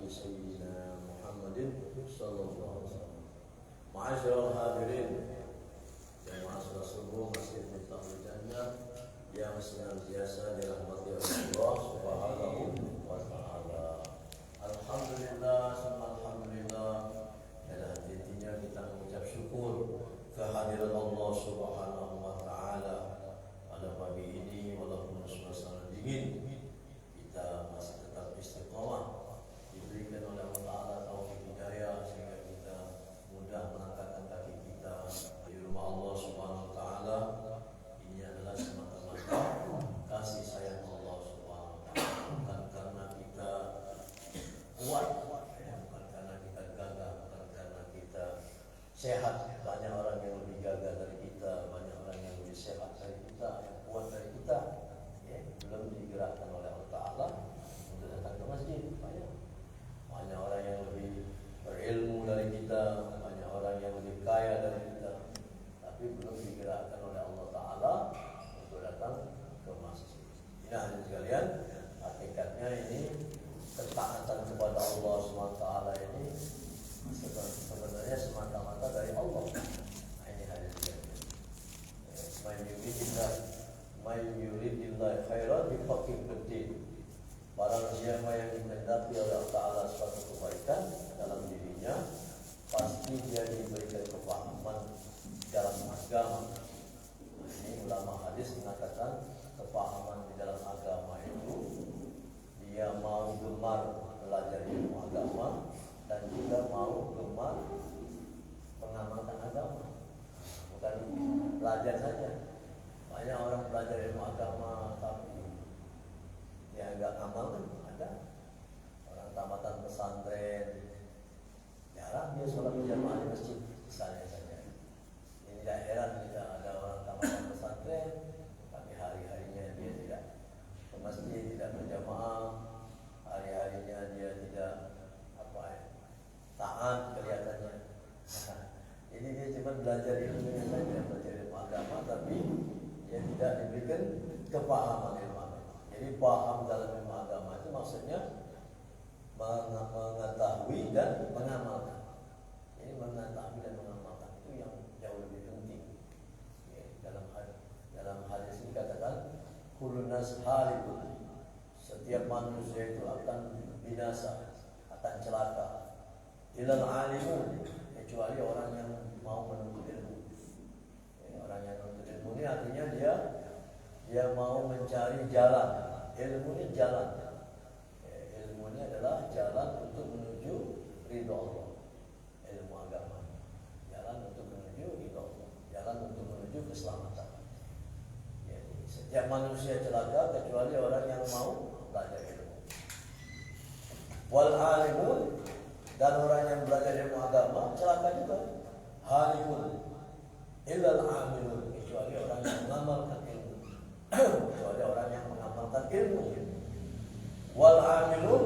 sayyidina Muhammadin sallallahu alaihi wasallam. Ma'asyiral hadirin yang masuk subuh Masjid Miftahul Jannah yang senantiasa dirahmati oleh Allah Subhanahu wa taala. Alhamdulillah, alhamdulillah. Dalam intinya kita mengucap syukur kehadiran Allah Subhanahu wa taala pada pagi ini walaupun suasana dingin kita masih tetap istiqamah, diberikan oleh Allah Taala taufik hidayah sehingga kita mudah melangkahkan kaki kita di rumah Allah Subhanahu wa taala. Ini adalah semata-mata kasih sayang Allah Subhanahu wa taala, bukan karena kita kuat, bukan karena kita gagah, bukan karena kita sehat. Banyak orang yang lebih gagah dari kita, banyak orang yang lebih sehat dari kita, yang kuat dari kita, ya, belum digerakkan oleh Allah Taala untuk datang ke masjid. Banyak orang yang lebih berilmu dari kita, banyak orang yang lebih kaya dari kita, tapi belum digerakkan oleh Allah Taala untuk datang ke masjid. Ini hadirin sekalian, hakikatnya ini ketaatan kepada Allah SWT ini sebenarnya semata-mata dari Allah. Ini hadirin sekalian. May yuridillah khairan yufaqihu fid-din. Barang siapa yang dikehendaki oleh Allah Ta'ala suatu kebaikan dalam dirinya, pasti dia diberikan kefahaman dalam agama. Ini ulama hadis mengatakan kefahaman di dalam agama itu dia mau gemar belajar ilmu agama dan juga mau gemar mengamalkan agama. Bukan belajar saja. Banyak orang belajar ilmu agama tapi dia enggak ngamal kan ada. Orang tamatan pesantren jarang dia sholat berjamaah di masjid misalnya saja. Ini tidak heran jika ada orang tamatan pesantren tapi hari-harinya dia tidak ke masjid, tidak berjamaah, hari-harinya dia tidak taat kelihatannya. Ini dia cuma belajar ilmunya saja, belajar ilmu agama tapi dia tidak diberikan kepahaman ilmu agama. Jadi paham dalam ilmu agama itu maksudnya mengetahui dan mengamalkan. Ini mengetahui dan mengamalkan itu yang jauh lebih penting. Ya, dalam hadis ini katakan kullun nas halikun. Setiap manusia itu akan binasa, akan celaka. Ilal alimun, kecuali orang yang mau menuntut ilmu. Ya, orang yang menuntut ilmu ini artinya dia mau mencari jalan. Ilmu ini jalan. Ilmu ini adalah jalan untuk menuju ridho Allah. Ilmu agama, jalan untuk menuju ridho Allah, jalan untuk menuju keselamatan. Jadi, setiap manusia celaka kecuali orang yang mau belajar ilmu. Wal alimun, dan orang yang belajar ilmu agama celaka juga. Halikun illal amilun, kecuali orang yang mengamalkan ilmu. Kecuali orang yang mengamalkan ilmu. Wal amilun,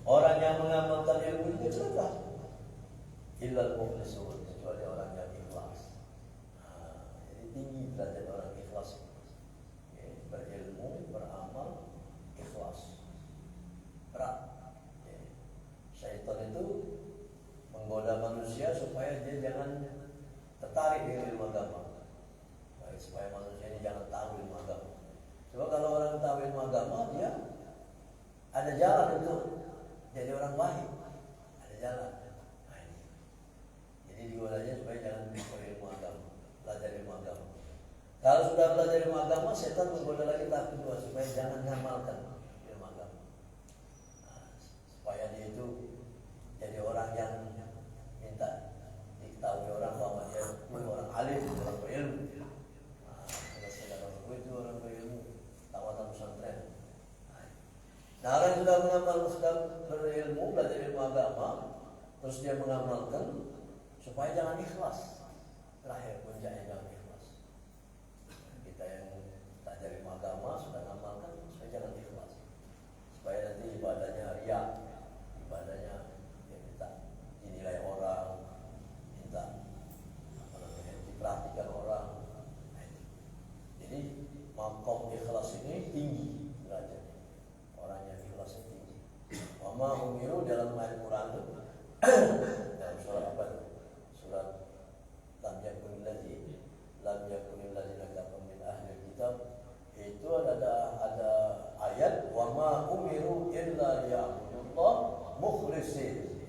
orang yang mengamalkan ilmu itu celaka. Illal mukhlisun, kecuali orang yang ikhlas. Jadi tinggi derajat orang ikhlas. Ya, berilmu, beramal, ikhlas. Berat. Ya. Syaitan itu menggoda manusia supaya dia jangan tertarik dengan ilmu agama. Supaya manusia ini jangan tahu ilmu agama. Sebab kalau orang tahu ilmu agama, dia ada jalan untuk jadi orang baik. Ada jalan. Nah, ini. Jadi digodanya supaya jangan berilmu agama, belajar ilmu agama. Kalau sudah belajar ilmu agama, setan menggoda lagi tahap kedua supaya jangan ngamalkan ilmu agama. Nah, supaya dia itu jadi orang yang minta diketahui orang bahwa dia orang alim, orang berilmu. Itu orang berilmu, tawatan pesantren. Nah, orang yang sudah mengamal, sudah berilmu, belajar ilmu agama, terus dia mengamalkan supaya jangan ikhlas. Terakhir puncaknya jangan ikhlas. Kita yang belajar ilmu agama sudah mengamalkan supaya jangan ikhlas, supaya nanti ibadahnya riya, ibadahnya ya minta dinilai orang, minta diperhatikan orang. Jadi makom ikhlas ini tinggi derajatnya. Orang yang ikhlasnya tinggi. Wa ma umiru dalam ayat Quran itu dalam surah apa itu? Surat lam yakunil ladzina kafaru min ahli kitab, itu ada ayat wa ma umiru illa liya'budullah mukhlisin,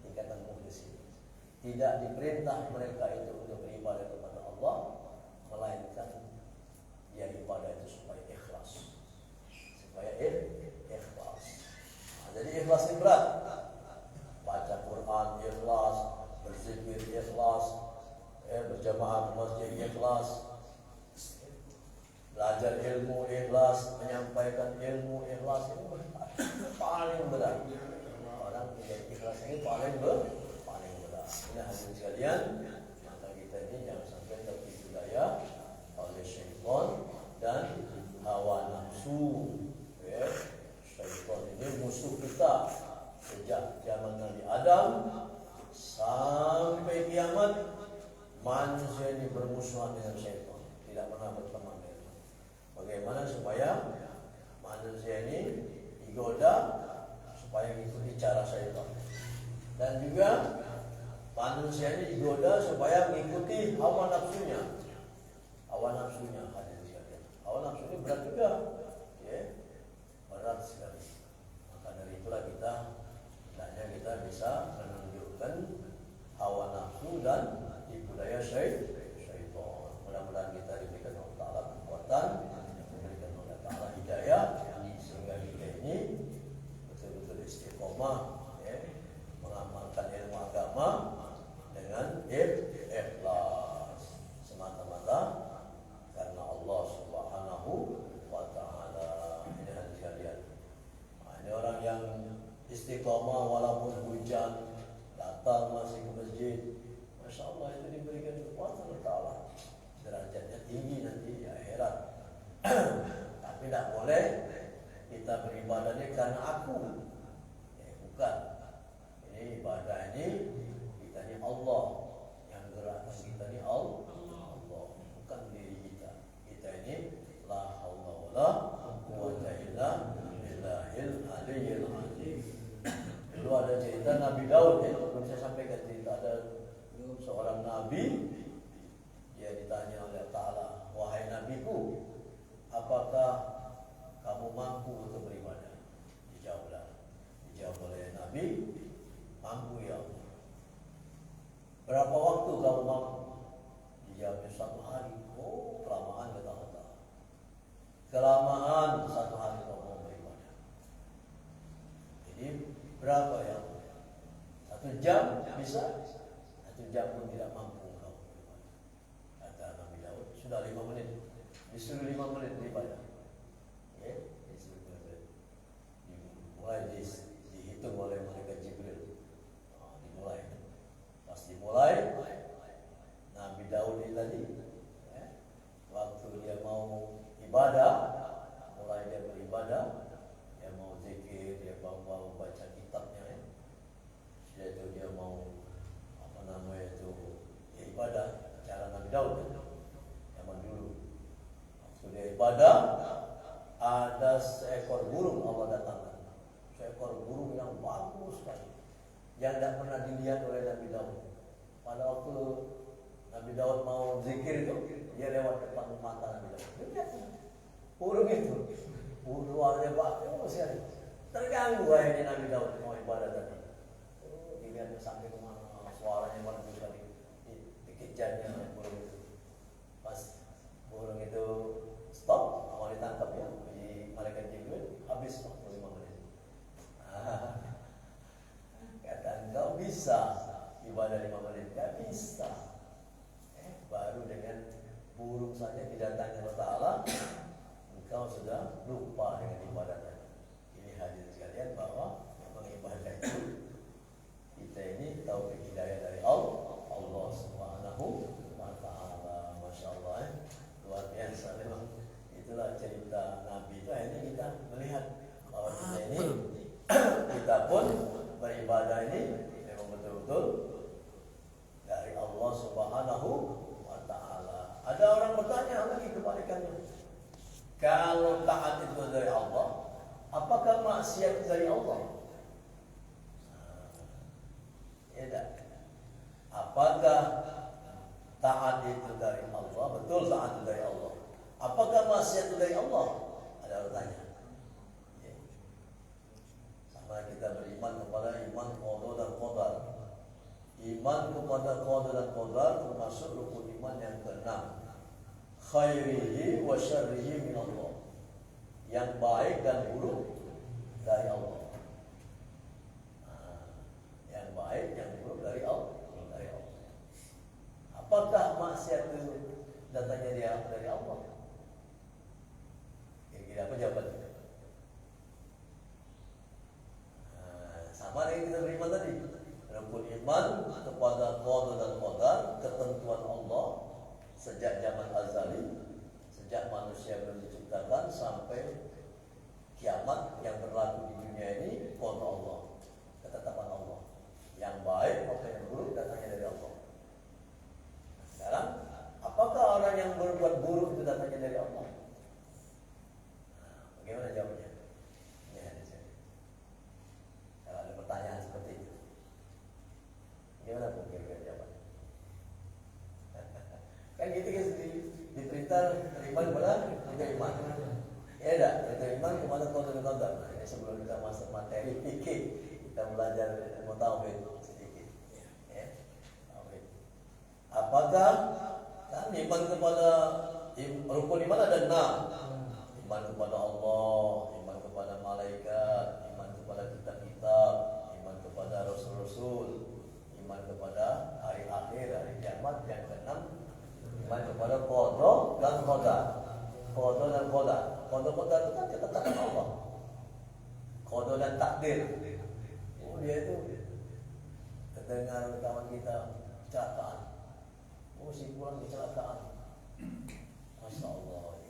tingkatan mukhlisin. Tidak diperintah mereka itu untuk beribadah kepada Allah, melainkan dia ibadah itu supaya ikhlas. Jadi ikhlas ini berat. Baca Quran ikhlas, berzikir ikhlas, berjamaah ke masjid ikhlas, belajar ilmu ikhlas, menyampaikan ilmu ikhlas, ini paling berat. Orang yang ikhlas ini paling berat. Ini hadirin sekalian, maka kita ini jangan sampai tertipu daya oleh syaitan dan hawa nafsu. Syaitan ini musuh kita sejak zaman Nabi Adam sampai kiamat. Manusia ini bermusuhan dengan syaitan, tidak pernah berteman dengan. Bagaimana supaya manusia ini digoda supaya mengikuti cara syaitan, dan juga manusia ini digoda supaya mengikuti hawa nafsunya. Hadirin sekalian, hawa nafsu ini berat juga, berat sekali. Maka dari itulah hendaknya kita bisa menunjukkan hawa nafsu dan tipu daya syaitan. Mudah-mudahan kita diberikan Allah Ta'ala kekuatan, diberikan Allah Ta'ala hidayah, sehingga kita ini betul-betul istiqomah, mengamalkan ilmu agama dengan ikhlas semata-mata karena Allah Subhanahu wa Ta'ala. Ini hadis kalian. Ini orang yang istiqomah walaupun hujan, datang masih ke masjid, Masya Allah, itu diberikan kekuatan Allah Ta'ala, derajatnya tinggi nanti di akhirat. Tapi tidak boleh kita beribadahnya karena aku, bukan. Ini ibadah ini kita ini Allah yang gerakkan kita ini Allah, bukan diri kita. Kita ini la haula wala quwwata illa billahil aliyyil azim. Dulu ada cerita Nabi Daud, belum saya sampaikan cerita. Ada seorang nabi, dia ditanya oleh Allah Ta'ala, wahai nabiku, apakah kamu mampu untuk beribadah? Dijawab oleh Nabi, mampu ya Allah. Berapa waktu kamu mampu? Dijawabnya 1 hari. Oh, kelamaan kata Allah Ta'ala. Kelamaan 1 hari kamu mau beribadah. Jadi berapa ya Allah? 1 jam bisa? 1 jam pun tidak mampu kamu beribadah. Kata Nabi Daud, sudah 5 menit. Disuruh 5 menit beribadah. Disuruh 5 menit. Mulai dihitung oleh malaikat Jibril. Dimulai. Pas dimulai, Nabi Daud ini tadi, waktu dia mau ibadah, mulai dia beribadah, dia mau zikir, dia mau baca kitabnya, yaitu dia mau ibadah cara Nabi Daud zaman dulu. Waktu dia ibadah, ada seekor burung Allah datangkan, seekor burung yang bagus sekali, yang tidak pernah dilihat oleh Nabi Daud. Pada waktu Nabi Daud mau zikir itu, dia lewat depan mata Nabi Daud. Dia lihat burung itu, luarnya bagus sekali. Terganggu akhirnya Nabi Daud mau ibadah tadi. Dilihatnya sampai kemana, suaranya bagus sekali, dikejarnya oleh burung itu. Pas burung itu stop, mau ditangkap ya di malaikat Jibril, habis waktu 5 menit. Kata engkau bisa ibadah 5 menit? Gak bisa. Baru dengan burung saja didatangi Allah Ta'ala, engkau sudah lupa dengan ibadah tadi. Ini hadirin sekalian bahwa memang ibadah itu kita ini taufik hidayah dari Allah Subhanahu wa Ta'ala. Masya Allah, luar biasa memang. Itulah cerita Nabi itu. Akhirnya kita melihat bahwa kita ini kita pun beribadah ini memang betul-betul dari Allah Subhanahu wa Ta'ala. Ada orang bertanya lagi kebalikannya, kalau taat itu dari Allah, apakah maksiat dari Allah? Ya tak? Apakah taat itu dari Allah? Betul taat itu dari Allah. Apakah maksiat itu dari Allah? Ada bertanya. Ya. Sama kita beriman kepada iman qada dan qadar. Iman kepada qada dan qadar termasuk rukun iman yang keenam. Khairihi wa syarrihi min Allah. Yang baik dan buruk dari Allah. Yang baik, yang buruk dari Allah. Apakah maksiat itu datangnya dari Allah? Kira-kira apa jawabannya? Sama dengan kita beriman tadi. Rukun iman kepada qada dan qadar, ketentuan Allah sejak zaman azali, sejak manusia belum diciptakan sampai kiamat yang berlaku di dunia ini, qada Allah, ketetapan Allah. Yang baik maupun yang buruk datangnya dari Allah. Sekarang, apakah orang yang berbuat buruk itu datangnya dari Allah? Bagaimana jawabnya? Ya, kalau ada pertanyaan seperti itu, gimana pun kira-kira jawabannya? Kan gitu kan, diperintah beriman kepada iman. Ya dah, kita iman kepada qada dan qadar. Nah, ini sebelum kita masuk materi fikih, kita belajar ilmu tauhid sedikit. Ya. Tauhid. Apakah kan iman kepada rukun iman ada 6. Iman kepada Allah, iman kepada malaikat, iman kepada kitab-kitab, iman kepada rasul-rasul, iman kepada hari akhir, hari kiamat. Yang keenam, iman kepada qada dan qadar. Qada dan qadar. Qada qadar itu kan ketetapan Allah. Qada dan takdir. Oh, dia itu terdengar kawan kita kecelakaan. Oh, si pulang kecelakaan. Masya Allah,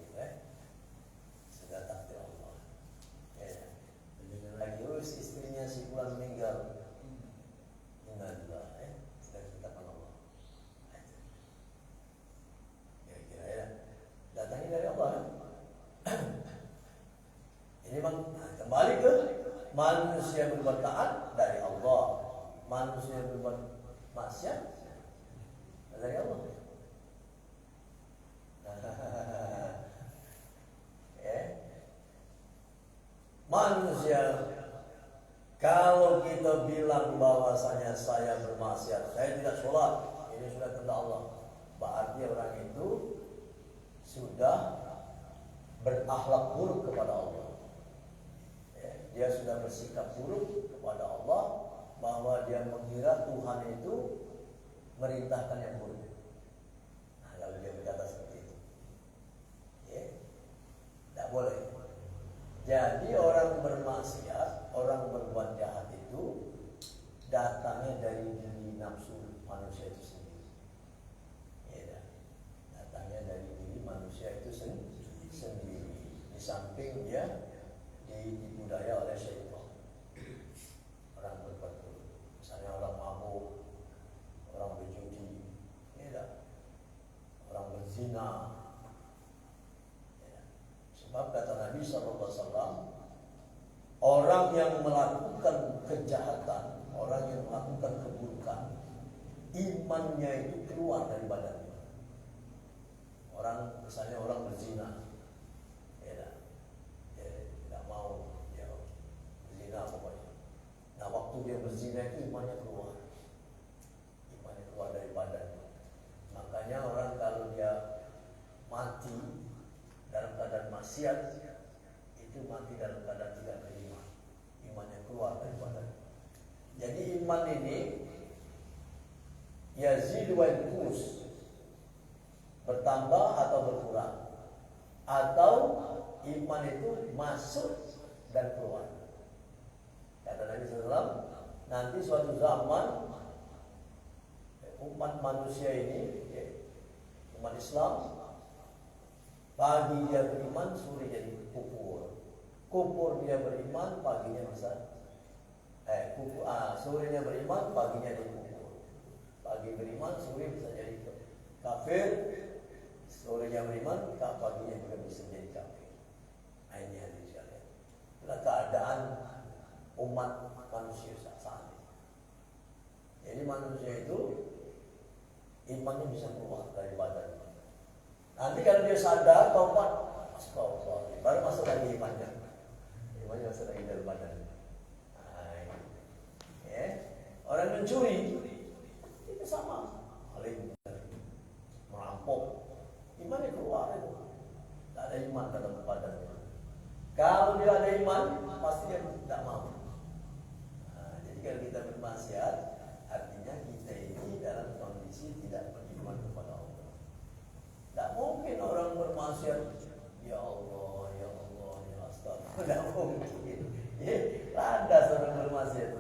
sudah takdir Allah. Ya. Lagi urus istrinya si pulang meninggal. Innalillah, sudah ketetapan Allah. Kira-kira ya, datangnya dari Allah. Ini kembali ke manusia berbuat taat dari Allah, manusia berbuat maksiat dari Allah. Manusia, kalau kita bilang bahwasanya saya bermaksiat, saya tidak sholat, ini sudah kehendak Allah, berarti orang itu sudah berakhlak buruk kepada Allah. Dia sudah bersikap buruk kepada Allah, bahwa dia mengira Tuhan itu merintahkan yang buruk. Nah, kalau dia berkata seperti itu, tidak boleh. Jadi orang bermaksiat, orang berbuat jahat itu datangnya dari diri nafsu manusia itu sendiri. Datangnya dari diri manusia itu sendiri. Di samping dia dibudaya oleh syaitan. Orang berbuat buruk, misalnya orang mabuk, orang berjudi, orang berzina. Sebab kata Nabi SAW, orang yang melakukan kejahatan, orang yang melakukan keburukan, imannya itu keluar dari badannya. Orang, misalnya orang berzina, tidak mau dia berzina pokoknya. Nah, waktu dia berzina itu imannya keluar dari badannya. Makanya orang kalau dia mati dalam keadaan maksiat, itu mati dalam keadaan tidak beriman, imannya keluar dari badan. Jadi iman ini yazid wa yanqus, bertambah atau berkurang, atau iman itu masuk dan keluar. Kata Nabi SAW, nanti suatu zaman umat manusia ini, umat Islam, pagi dia beriman, sore jadi kufur. Kufur dia beriman, paginya bisa sorenya beriman, paginya jadi kufur. Pagi beriman, sore bisa jadi kafir. Sorenya beriman, paginya juga bisa jadi kafir. Ini hadis kalian. Itulah keadaan umat manusia saat ini. Jadi manusia itu imannya bisa keluar dari badan. Nanti kalau dia sadar, tobat, astagfirullah, baru masuk lagi imannya. Imannya masuk lagi dalam badan. Ya. Orang mencuri itu sama, maling, merampok, imannya keluar itu. Tidak ada iman dalam badannya. Kalau dia ada iman, pasti dia tidak mau. Jadi kalau kita bermaksiat, artinya kita ini dalam kondisi tidak beriman kepada Allah. Tidak mungkin orang bermaksiat, ya Allah, ya Allah, ya astagfirullah. Tidak mungkin. Ya, landas orang bermaksiat.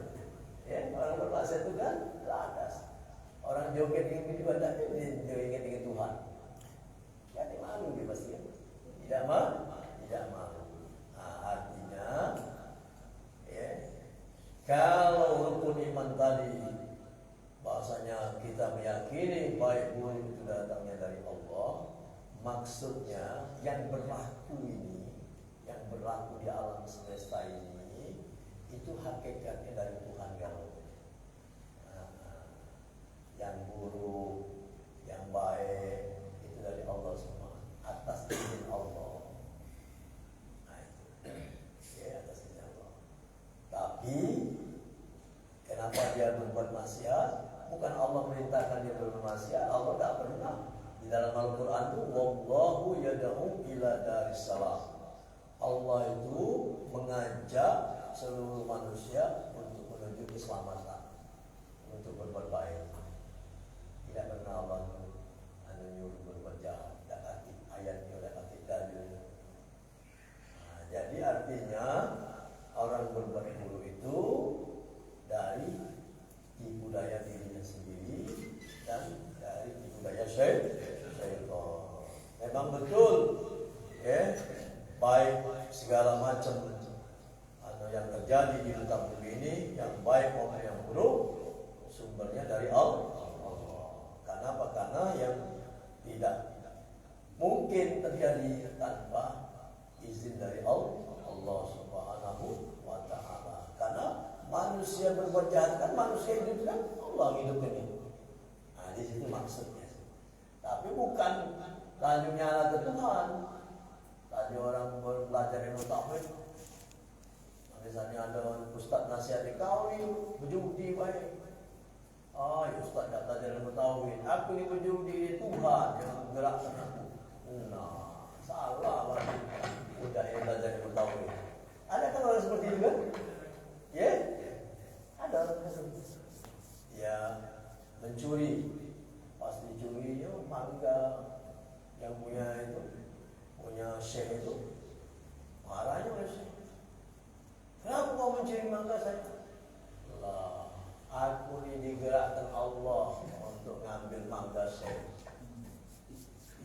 Ya, orang bermaksiat itu kan landas. Orang joget ingin juga dia ingat Tuhan. Jadi malu dia pasti. Tidak mau, tidak mau. Artinya, ya, kalau rukun iman tadi bahasanya kita meyakini baik buruk itu datangnya dari Allah, maksudnya yang berlaku ini, yang berlaku di alam semesta ini, itu hakikatnya dari Tuhan kalau yang buruk, yang baik itu dari Allah semua, atas izin Allah. Tapi kenapa dia berbuat maksiat? Bukan Allah merintahkan dia berbuat maksiat. Allah tidak pernah. Di dalam Al-Quran itu wallahu yad'u ila darissalam. Allah itu mengajak seluruh manusia untuk menuju keselamatan, untuk berbuat baik. Tidak pernah Allah menyuruh berbuat jahat. Ayatnya oleh kaki dalilnya. Jadi artinya orang berbuat buruk itu dari tipu daya dirinya sendiri dan dari tipu daya syaitan. Memang betul, ya, baik segala macam atau yang terjadi di muka bumi ini, yang baik maupun yang buruk, sumbernya dari Allah. Karena apa? Karena yang tidak mungkin terjadi tanpa izin dari Allah Subhanahu wa ta'ala. Karena manusia berbuat jahat kan manusia hidup kan Allah hidup ini. Nah, di situ maksudnya. Tapi bukan lanjut nyala ke Tuhan. Tadi orang belajar ilmu tauhid, misalnya ada ustaz nasihat, kau ini berjudi baik. Ya ustaz tak belajar ilmu tauhid. Aku ini berjudi, Tuhan yang menggerakkan aku. Nah, salah lagi. Udah yang belajar ilmu tauhid. Ada kan orang seperti itu kan? Ya, ada orang seperti itu. Ya, mencuri, pas dicuri, mangga yang punya itu, punya syekh itu, marahnya oleh syekh. Kenapa kau mencuri mangga saya? Lah, aku ini digerakkan Allah untuk ngambil mangga syekh.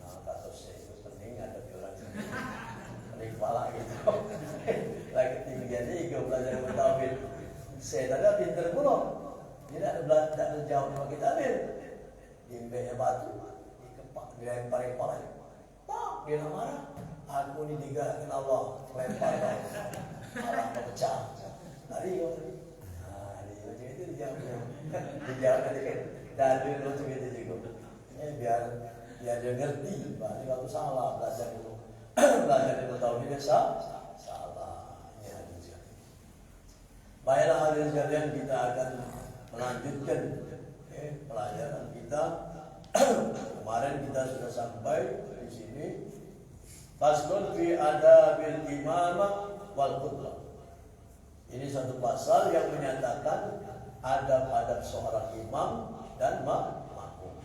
Nah, kata syekh itu penting ada orang sendiri. Pening kepala gitu. Lagi tinggian ini gue belajar ilmu tauhid. Saya tadi pinter pula. Dia tidak jauh sama kita ambil. Dimbeknya batu, dikepak, dilemparin kepala. Pak, dia marah. Aku ini digerakkan Allah, lempar malah pecah. Tadi kau tadi. Nah, dia macam itu dijawabnya. Dijawabnya dia dalil macam itu juga. Biar dia ngerti. Berarti kalau salah belajar dulu. Belajar ilmu tauhid salah. Ini hadisnya. Baiklah hadirin sekalian, kita akan melanjutkan pelajaran kita. Kemarin kita sudah sampai di sini. Faslun fi adabil imamah wal khutbah. Ini satu pasal yang menyatakan adab-adab seorang imam dan makmum.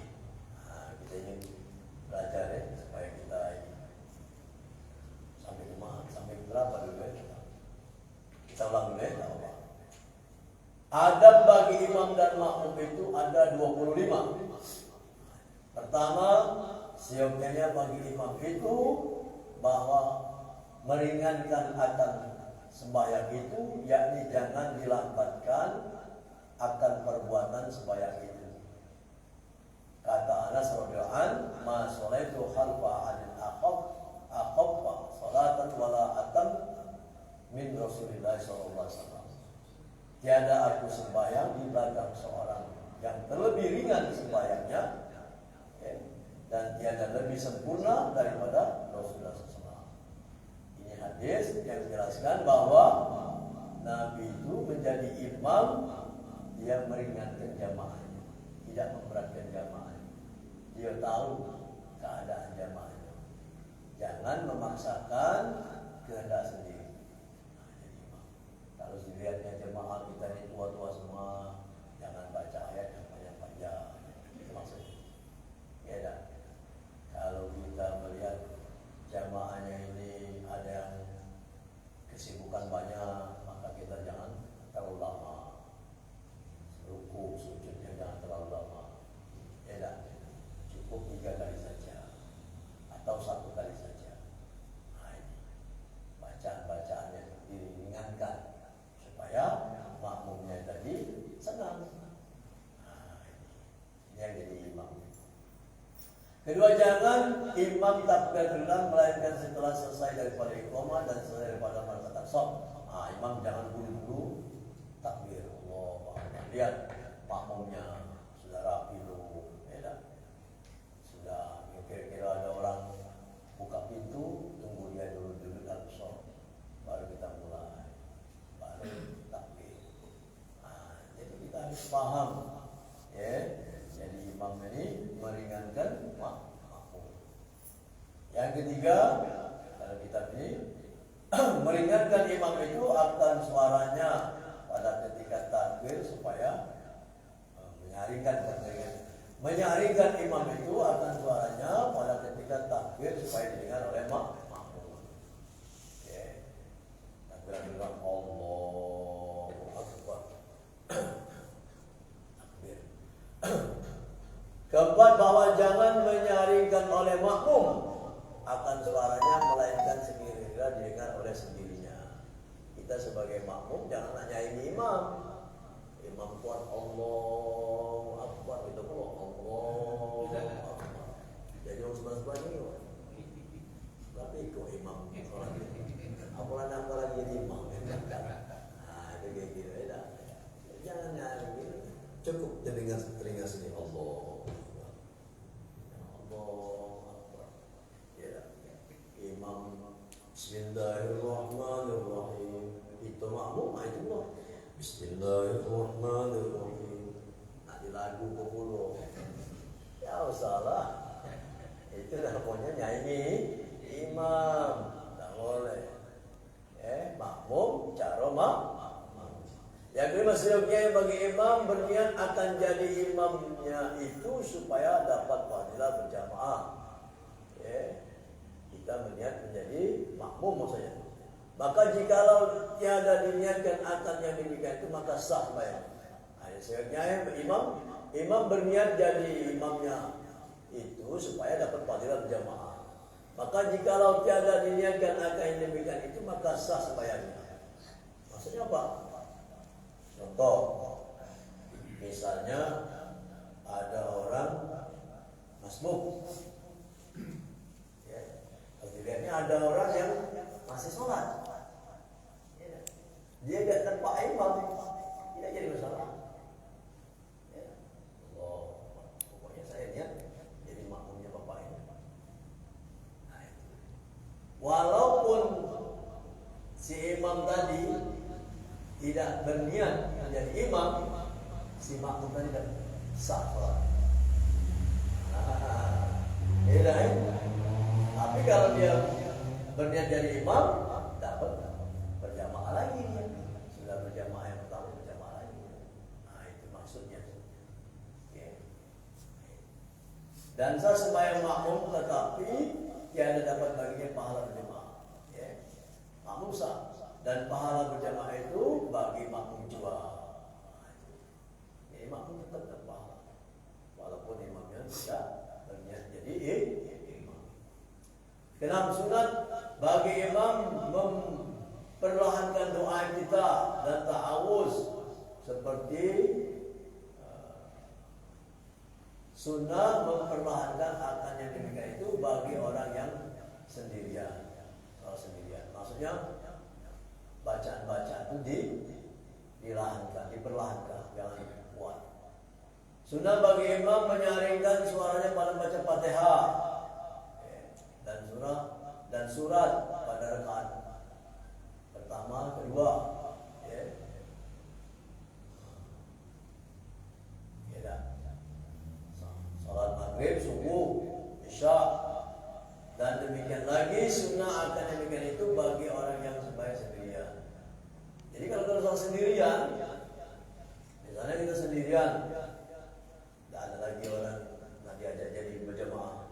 Nah, kita ingin belajar ya supaya kita sampai berapa dulu ya? Kita ulang dulu ya. Adab bagi imam dan makmum itu ada 25. Pertama, seyogyanya bagi imam itu bahwa meringankan akan sembahyang itu, yakni jangan dilambatkan akan perbuatan sembahyang itu. Kata Anas radhiyallahu anhu, "Ma sholaitu khalfa 'anil aqab salatan wala atam min Rasulillah sallallahu alaihi wasallam. Tiada aku sembahyang di belakang seorang yang terlebih ringan sembahyangnya, ya, dan tiada lebih sempurna daripada Rasulullah SAW. Ini hadis yang menjelaskan bahwa Nabi itu menjadi imam, dia meringankan jamaahnya, tidak memberatkan jamaahnya. Dia tahu keadaan jamaahnya. Jangan memaksakan kehendak sendiri. Nah, jadi imam. Kalau dilihatnya jemaah kita ini tua-tua semua, jangan baca ayat yang panjang-panjang. Itu maksudnya. Ya dah. Kalau kita melihat jamaahnya ini ada yang kesibukan banyak, maka kita jangan terlalu lama. Ruku, sujudnya jangan terlalu lama. Ya dah. Cukup 3 kali saja atau 1 kali saja. Nah, ini bacaan-bacaannya diringankan supaya makmumnya tadi senang. Nah, ini yang jadi imam. Kedua, jangan imam takbiratul melainkan setelah selesai daripada iqamah dan selesai daripada masa taksab. Nah, imam jangan buru-buru takbir. Allah, lihat makmumnya sudah rapi dulu, ya. Sudah kira-kira ada orang buka pintu, tunggu dia dulu al-sholat, baru kita mulai, baru takbir. Nah, jadi kita harus paham, ya. Jadi imam ini meringankan makmum. Yang ketiga, dalam kitab ini meringankan imam itu akan suaranya pada ketika takbir supaya menyaringkan imam itu akan suaranya pada ketika takbir supaya didengar oleh makmum. Oke. Takbir bilang Allahu Akbar. Takbir. Keempat, bahwa jangan menyaringkan oleh makmum akan suaranya melainkan sekiranya didengar oleh sendirinya. Kita sebagai makmum jangan nanyain imam. Imam kuat Allahu Akbar, itu pun Allahu Akbar. Jadi orang sebelah ini, tapi kok imam apalagi imam. Nah, itu kayak gitu ya. Jangan nyari, cukup telinga sini Allah Akbar. Ya, imam Bismillahirrahmanirrahim. Itu makmum itu loh. Bismillahirrahmanirrahim. Nanti lagu populer. Ya usahlah. Itu namanya nyanyi imam. Tak boleh. Makmum cara makmum. Yang kelima, seyogyanya bagi imam berniat akan jadi imamnya itu supaya dapat fadilah berjamaah. Kita berniat menjadi makmum maksudnya. Maka jikalau tiada diniatkan akan yang demikian itu maka sah sembahyang. Seyogyanya imam berniat jadi imamnya itu supaya dapat fadilah berjamaah. Maka jikalau tiada diniatkan akan yang demikian itu maka sah sembahyangnya. Maksudnya apa? Contoh, misalnya ada orang masbuk, dilihatnya ada orang yang masih sholat, dia tidak tanpa imam, tidak jadi masalah. Pokoknya saya niat jadi makmumnya bapak ini. Walaupun si imam tadi tidak berniat menjadi imam, si makmum tadi tidak sah sholat. Tapi kalau dia berniat jadi imam, dapat berjamaah lagi dia. Sudah berjamaah yang pertama, berjamaah lagi. Nah, itu maksudnya. Dan sah sembahyang makmum, tetapi tiada dapat baginya pahala berjamaah. Makmum sah, dan pahala berjamaah itu bagi makmum jua. Jadi makmum tetap berpahala, walaupun imamnya tidak berniat jadi imam. Kenapa sunat bagi imam memperlahankan doa kita dan ta'awuz seperti sunnah memperlahankan akan yang demikian itu bagi orang yang sendirian. Kalau sendirian, maksudnya bacaan-bacaan itu diperlahankan, jangan kuat. Sunnah bagi imam menyaringkan suaranya pada baca Fatihah dan surat pada rakaat pertama, kedua. Salat maghrib, subuh, isya, dan demikian lagi sunnah akan demikian itu bagi orang yang sembahyang sendirian. Jadi kalau sholat sendirian, misalnya kita sendirian, tidak ada lagi orang yang diajak jadi berjemaah,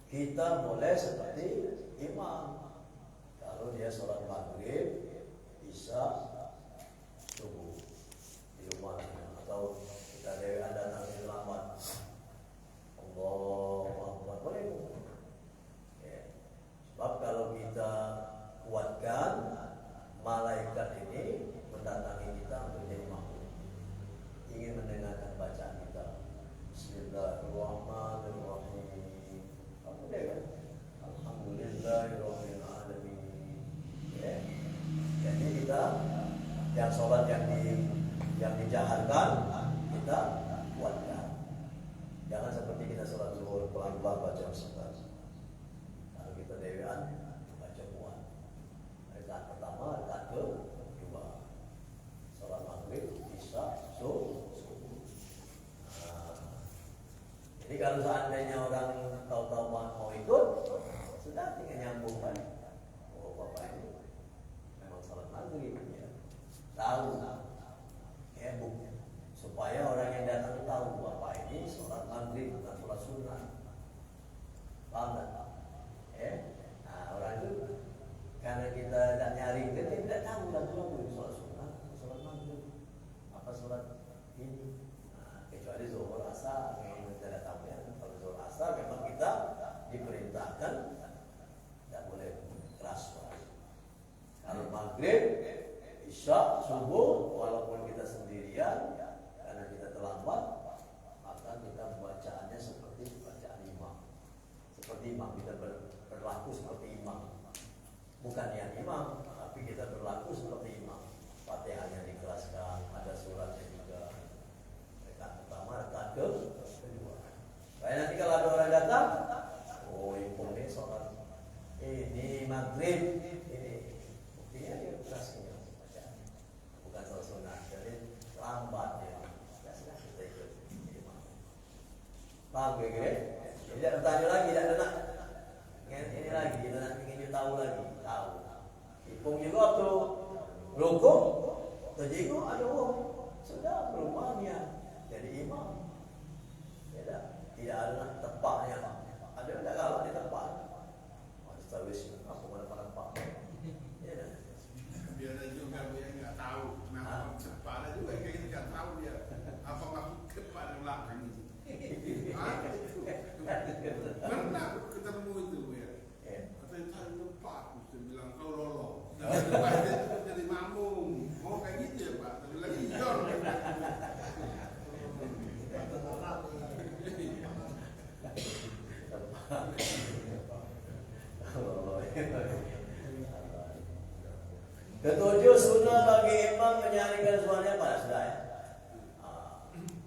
kita boleh seperti imam. Kalau dia sholat maghrib, isya, subuh di rumah, atau kita datang terlambat, Allahu Akbar, boleh. Sebab kalau kita kuatkan, malaikat ini mendatangi kita untuk jadi makmum, ingin mendengarkan bacaan kita. Bismillahirrahmanirrahim. Kamu deh kan? Alhamdulillahirabbil alamin. Jadi kita yang sholat yang dijaharkan kita kuatkan. Jangan seperti kita sholat zuhur pelan-pelan baca surat. Kalau kita dewean baca kuat. Rakaat pertama, rakaat kedua. Sholat maghrib, isya, subuh. Jadi kalau seandainya orang tahu-tahu mau ikut, sudah tinggal nyambung kan. Oh, bapak ini memang sholat maghrib ya. Tahu ya, supaya orang yang datang tahu bapak ini sholat maghrib bukan sholat sunnah. Paham tak? Nah, orang itu karena kita tidak nyaring, kita tidak tahu lagu sholat sunnah, sholat maghrib, apa sholat ini. Nah, kecuali zuhur asar, yang kita tidak tahu ya. Kalau zuhur asar memang kita diperintahkan tidak boleh keras suara. Kalau maghrib, isya, subuh, walaupun kita sendirian, karena kita terlambat, maka kita bacaannya seperti bacaan imam. Seperti imam, kita berlaku seperti imam. Bukan yang imam, tapi kita berlaku seperti imam. Fatihahnya dikeraskan, ada suratnya juga. Rakaat pertama, rakaat kedua. Supaya nanti kalau ada orang datang, oh impun ini sholat, ini maghrib, ini buktinya dia kerasnya. Bukan sholat sunnah, jadi lambat ya. Sudah kita ikut imam. Paham gak? Tidak bertanya lagi, tidak ada nak. Ini lagi, kita nak ingin tahu lagi. Tahu. Ipung juga tuh rukuk, terjenguk ada orang. Sudah berumahnya jadi imam. Tidak ada nak tepaknya. Ada tidak kalau di tempat. Habis aku mana tempat. Biar ada juga yang nggak tahu. Nah, ada juga yang kita nggak tahu dia apa maksud pada belakang itu. Pernah ketemu itu ya. Katanya tadi tempat, mesti bilang kau lolo. Jadi mamung. Oh kayak gitu ya Pak. Tapi lagi jor. Ketujuh, sunnah bagi imam menyaringkan suaranya pada sudah ya.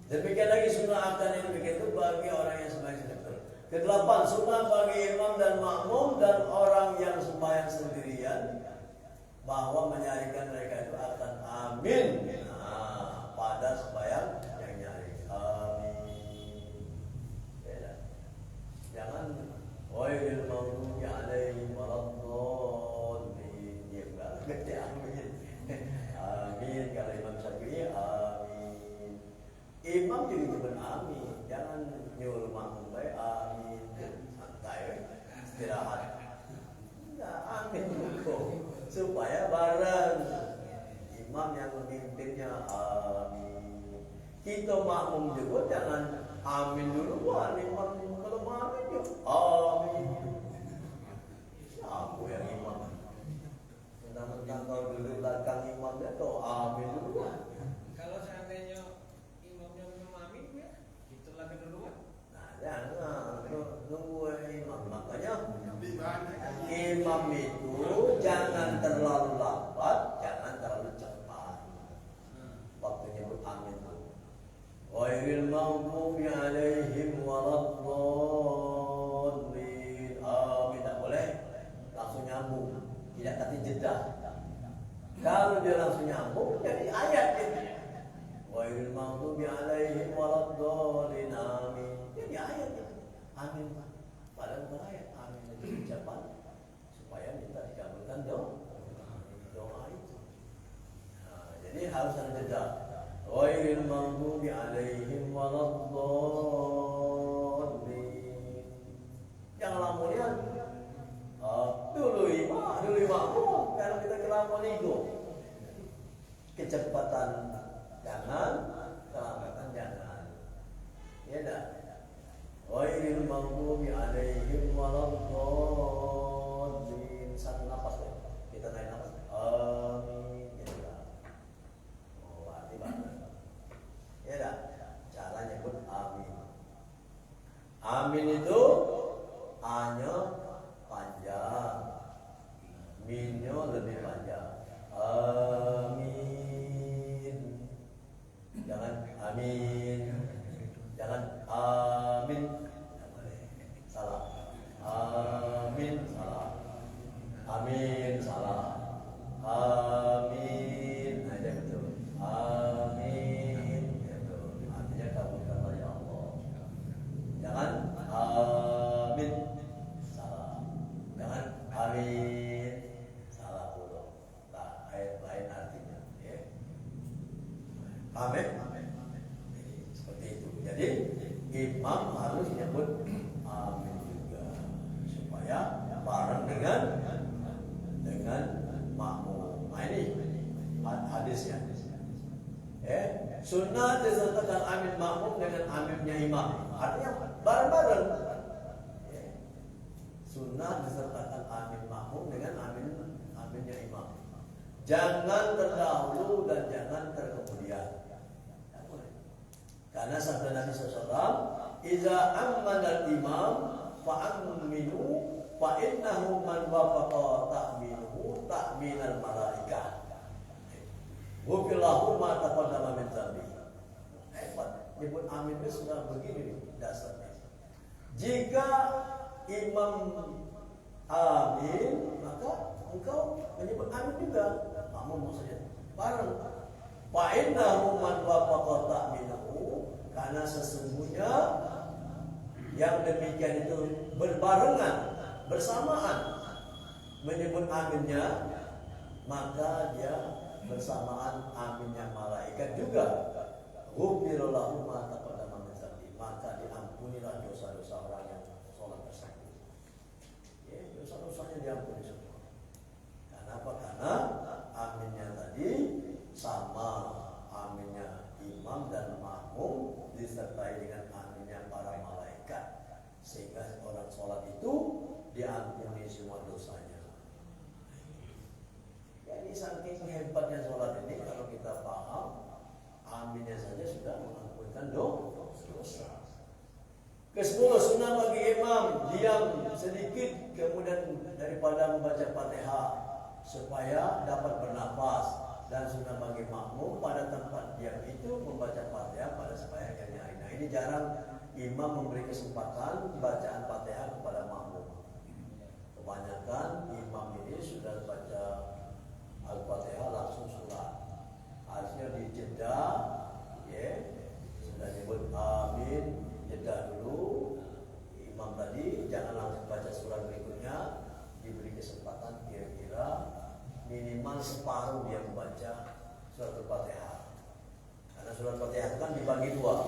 Demikian lagi sunnah akan yang demikian itu bagi orang yang sembahyang sendirian. Kedelapan, sunnah bagi imam dan makmum dan orang yang sembahyang sendirian bahwa menyaringkan mereka itu akan amin pada sembahyang yang nyaring. Amin. Beda. Jangan ghairil maghdubi alaihim waladdallin. Dia enggak ngerti amin. Amin kalau Imam Syafi'i amin. Imam juga cuma amin. Jangan nyuruh makmum baik amin. Santai istirahat. Enggak amin dulu supaya bareng. Imam yang memimpinnya amin. Kita makmum juga jangan amin dulu. Wah, imam kalau amin ya amin. Siapa yang imam? Mentang-mentang kau duduk belakang imam dia tuh amin dulu. Kalau seandainya imamnya belum amin ya, itulah keduluan. Nah, jangan nunggu imam. Makanya imam itu jangan terlalu lambat maghdubi alaihim waladdallin. Amin. Tak boleh langsung nyambung, tidak kasih jeda. Kalau dia langsung nyambung jadi ayat ini. Ghairil maghdubi alaihim waladdallin. Amin. Jadi ayat ini. Amin. Padahal bukan ayat. Amin itu ucapan supaya minta dikabulkan doa itu. Nah, jadi harus ada jeda. Ghairil maghdubi alaihim waladdallin. Jangan lamunan. Dulu imam. Kalau kita kelamun itu kecepatan jangan, kelambatan jangan. Ya dah. Ghairil maghdubi alaihim waladdallin. Satu nafas deh. Kita naik nafas. Amin. Ya dah. Oh, arti banget. Ya dah. Cara nyebut amin. Amin itu A-nya panjang, min-nya lebih panjang. Amin. Jangan amin. Jangan amin. Salah. Amin salah. Amin salah. Amin. Nah, itu betul. Amin. Itu artinya kabulkan oleh Allah. Jangan amin. Salah. Jangan amin. Salah pula. Tak lain artinya. Ya. Amin. Jadi imam harus nyebut amin juga supaya bareng dengan makmum. Nah ini hadisnya. Sunnah disertakan amin makmum dengan aminnya imam. Artinya bareng-bareng. Sunnah disertakan amin makmum dengan aminnya imam. Jangan terdahulu dan jangan terkemudian. Karena sabda Nabi SAW, "Iza ammana al-imam fa'aminu fa'innahu man wafaqa ta'minuhu ta'minal malaikah." Wafillahu ma taqaddama min dzambi. Hebat. Nyebut amin itu sudah begini nih dasarnya. Jika imam amin, maka engkau menyebut amin juga. Makmum maksudnya bareng. Fa'innahu man wafaqa ta'minuhu, karena sesungguhnya yang demikian itu berbarengan, bersamaan menyebut aminnya, maka dia bersamaan aminnya malaikat juga. Ghufira lahu ma taqaddama min dzambi, maka diampunilah dosa-dosa orang yang sholat tersebut. Ya, dosa-dosanya diampuni semua. Kenapa? Karena aminnya tadi sama aminnya imam dan makmum disertai dengan aminnya para malaikat, sehingga orang sholat itu diampuni semua dosanya. Jadi saking hebatnya sholat ini, kalau kita paham aminnya saja sudah mengampunkan dosa. Ke-10, sunnah bagi imam diam sedikit kemudian daripada membaca Fatihah supaya dapat bernafas. Dan sunnah bagi makmum pada tempat diam itu membaca Fatihah pada sembahyang yang hari. Nah, ini jarang imam memberi kesempatan bacaan Fatihah kepada makmum. Kebanyakan imam ini sudah baca Al-Fatihah langsung sholat. Harusnya dijeda, ya, sudah nyebut amin, jeda dulu. Imam tadi jangan langsung baca surat berikutnya, diberi kesempatan kira-kira minimal separuh dia membaca surat Al-Fatihah. Karena surat Al-Fatihah itu kan dibagi dua.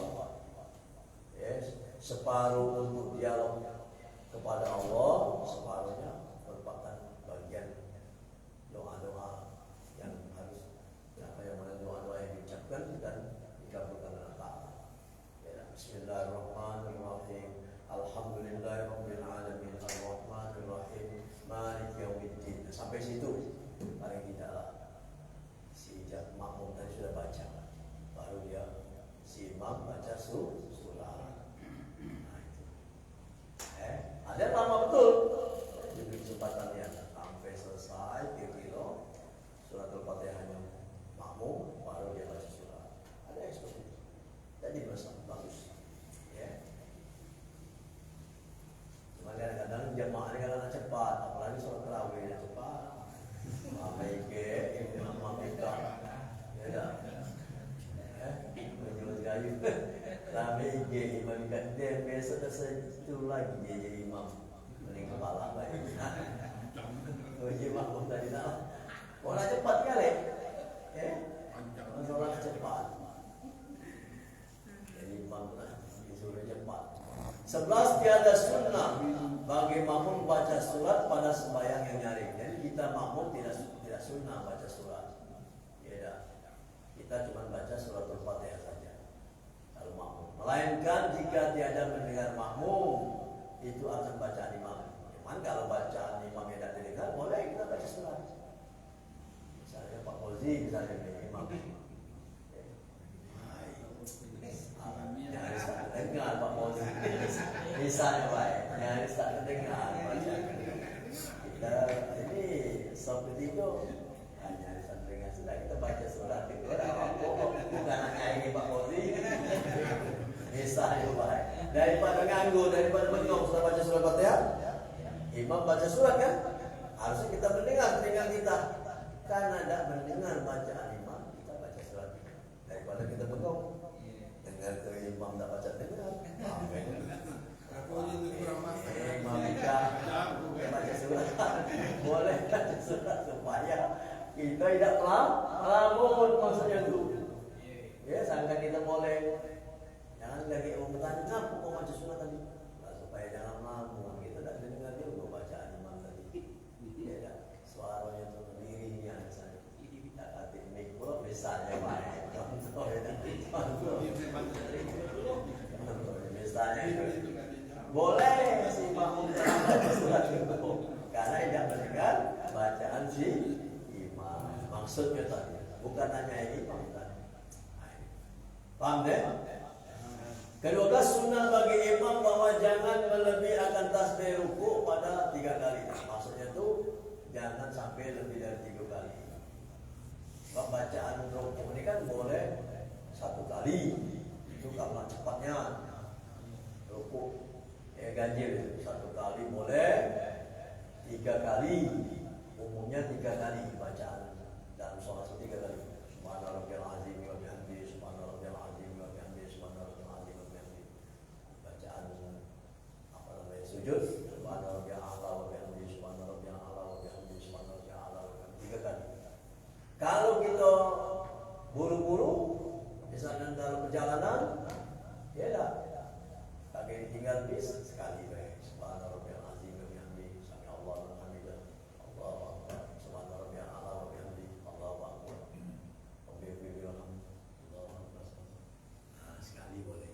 Yes, separuh untuk dialog kepada Allah, separuhnya merupakan bagian doa-doa yang harus doa-doa yang diucapkan dan dikabulkan oleh Allah. Ya, Bismillahirrahmanirrahim. Alhamdulillahirabbil alamin arrahmanir rahim maliki yaumiddin. Sampai situ paling tidaklah si makmum tadi sudah baca, baru dia si imam baca surah. Nah itu. Ada lama betul. Jadi kesempatannya sampai selesai kira-kira Melayu. Rame IG imam kat dia besok dah itu lagi dia jadi imam. Paling kepala baik. Oh je makmum tadi tak. Orang cepat kali. Orang cepat. Jadi imam lah disuruh cepat. 11 tiada sunnah bagi makmum baca surat pada sembahyang yang nyaring. Jadi kita makmum tidak sunnah baca surat. Tidak. Kita cuma baca suratul Fatihah saja. Kalau makmum. Melainkan jika tiada mendengar makmum, itu akan bacaan imam. Cuman kalau bacaan imam yang tidak didengar, boleh kita baca surat. Misalnya Pak Fauzi, misalnya imam. Jangan tak dengar Pak Fauzi. Misalnya baik, jangan tak dengar bacaan. Kita ini seperti itu. Hanya dengar sudah kita baca surat itu. Bukan hanya ini Pak Fauzi. Misalnya baik. Daripada nganggur, daripada bengong sudah baca surat Fatihah. Imam baca surat kan? Harusnya kita mendengar telinga kita. Karena tidak mendengar bacaan imam, kita baca surat. Daripada kita bengong. Dengar tu imam tak baca dengar. Amin. Imam kita baca surat. Boleh baca surat supaya kita tidak melamun maksudnya tu. Ya, sangka kita boleh. Jangan lagi orang bertanya, kenapa kau baca surat tadi? Supaya jangan melamun. Kita tak dengar juga bacaan imam tadi. Ya tak? Suaranya tu dirinya misalnya. Tak kata mikro misalnya baik. Contoh ya tak? Contoh. Misalnya itu. Boleh si makmum baca surat itu. Karena tidak mendengar bacaan si imam. Maksudnya tadi. Bukan hanya imam tadi. Faham deh? Ke-12 sunnah bagi imam bahwa jangan melebihi akan tasbih ruku pada 3 kali. Maksudnya tu jangan sampai lebih dari 3 kali. Sebab bacaan ruku ini kan boleh 1 kali. Itu karena cepatnya ruku. Ganjil 1 kali boleh 3 kali. Umumnya 3 kali bacaan dalam sholat 3 kali. Subhanallahil azim wa bihamdihi subhanallahil azim wa bihamdihi subhanallahil azim wa bihamdihi. Bacaan apa namanya sujud subhanallahil a'la wa bihamdihi subhanallahil a'la wa bihamdihi subhanallahil a'la wa bihamdihi 3 kali. Kalau kita buru-buru misalnya dalam perjalanan ya dah lagi tinggal bis sekali baik subhanallahil azim wa bihamdihi subhanallahu alhamdulillah Allahu akbar subhanallahil a'la wa bihamdihi Allahu akbar. Sekali boleh.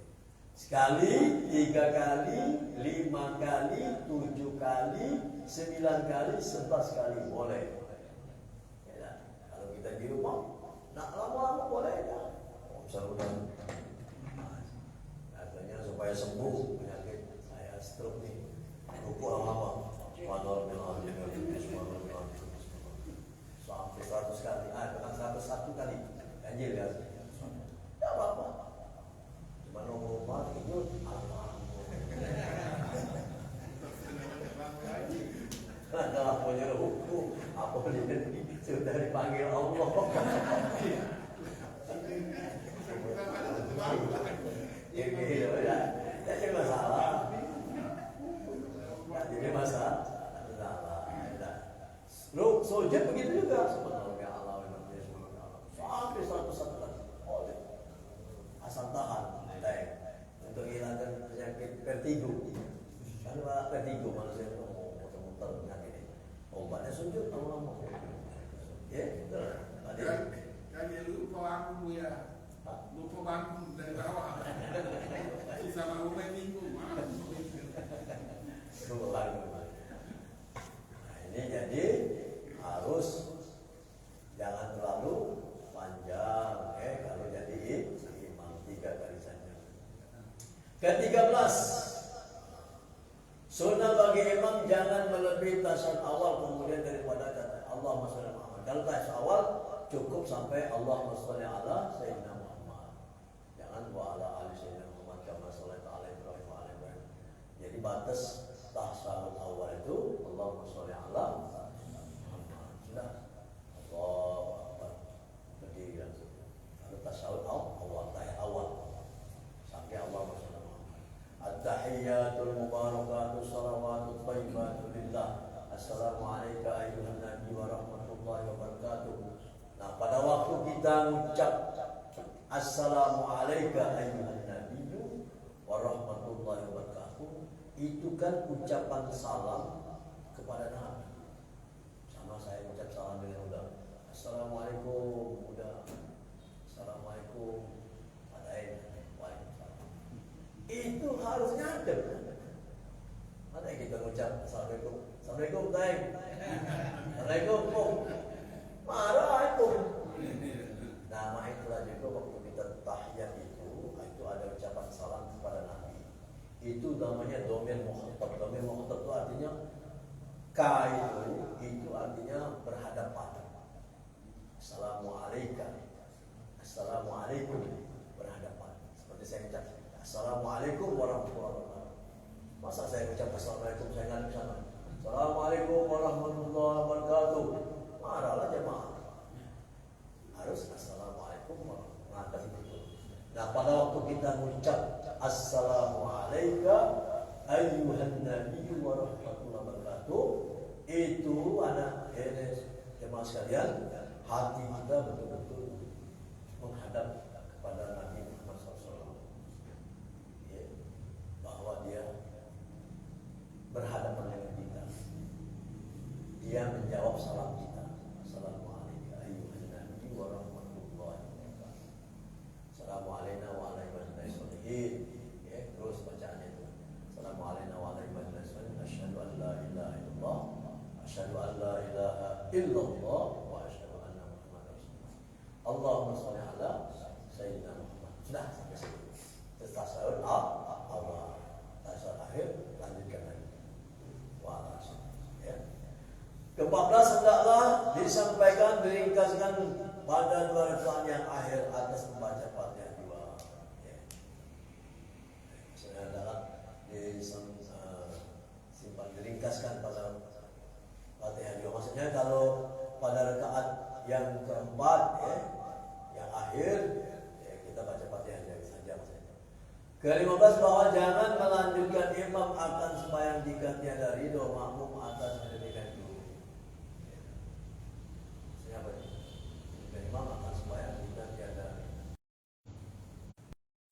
Sekali, 3 kali, 5 kali, 7 kali, 9 kali, 11 kali boleh. Ya, kalau kita di rumah, nak lama-lama boleh tak? Misalnya, katanya supaya sembuh penyakit saya stroke ni, ruku lama-lama. Sampai 100 kali, bukan 101 kali. Ganjil kan? Tak apa-apa. Cuma nombor rumah itu kalau punya hukum, apa dia sudah dipanggil Allah. Ini ya, jadi masalah. Jadi masalah. Lu sujud begitu juga sebenarnya Allah sampai 101 kali. Boleh. Asal tahan, untuk hilangkan penyakit vertigo. Karena vertigo manusia itu muter-muter penyakit ini. Obatnya sujud lama-lama. Ya, betul. Kan lupa bangku ya. Lupa bangku dari bawah. Sisa bangku minggu. Lupa bangku. Nah, ini jadi harus jangan terlalu panjang kalau jadi imam 3 kali saja. Ke-13 sunnah bagi imam jangan melebihi tasyahud awal kemudian daripada kata Allahumma shalli ala Muhammad. Kalau tasyahud awal cukup sampai Allahumma shalli ala Sayyidina Muhammad. Jangan wa ala ali Sayyidina Muhammad kama shallaita ala Ibrahim wa ala Ibrahim. Jadi batas tasyahud awal itu Allahumma shalli ala Muhammad. Sudah. Allahu Akbar. Berdiri langsung. Lalu tasyahud awal, tahiyat awal. Assalamu alayka ayyuhan nabiyyu wa rahmatullahi wa barakatuh. Itu kan ucapan salam kepada Nabi. Sama saya ucap salam dengan udah. Assalamualaikum, udah. Assalamualaikum. Waalaikumsalam. Itu harusnya ada. Ada kita ucap Assalamualaikum. Assalamualaikum, Taim. Assalamualaikum, Kum. Marah itu. Nama itulah juga waktu kita tahiyat itu ada ucapan salam kepada Nabi. Itu namanya domir mukhatab. Domir mukhatab itu artinya ka itu artinya berhadapan. Assalamualaikum. Assalamualaikum berhadapan. Seperti saya ucap Assalamualaikum warahmatullahi wabarakatuh. Masa saya ucap Assalamualaikum saya ngadep sana. Assalamualaikum warahmatullahi wabarakatuh. Marahlah jemaah. Harus Assalamualaikum warahmatullahi wabarakatuh. Nah, pada waktu kita mengucap Assalamualaikum ayyuhan nabiyyu wa rahmatullahi wabarakatuh, itu anak jemaah sekalian, hati kita betul-betul menghadap kepada Nabi Muhammad SAW, ya, bahwa dia berhadapan dengan kita. Dia menjawab salam kita. Assalamualaikum ayyuhan nabiyyu wa rahmatullahi wabarakatuh. Assalamualaikum wa alaikumussalam. Ya, terus bacaannya itu. Assalamualaikum wa alaikumussalam. Asyhadu an la ilaha illallah. Asyhadu an la ilaha illallah wa asyhadu anna Muhammadar Rasulullah. Allahumma shalli ala sayyidina Muhammad. Sudah sampai situ. Terus tasawuf Allah. Tasawuf akhir lanjutkan lagi. Wa ya. Ke-14 hendaklah disampaikan diringkaskan pada 2 rakaat yang akhir atas membaca Fatihah 2. Ya. Maksudnya adalah simpan diringkaskan pada Fatihah 2. Maksudnya kalau pada rakaat yang keempat ya, yang akhir ya, kita baca Fatihah saja maksudnya. Ke-15 bahwa jangan melanjutkan imam akan sembahyang jika tiada ridho makmum atas demikian itu. Maksudnya apa? Jika imam akan sembahyang jika tiada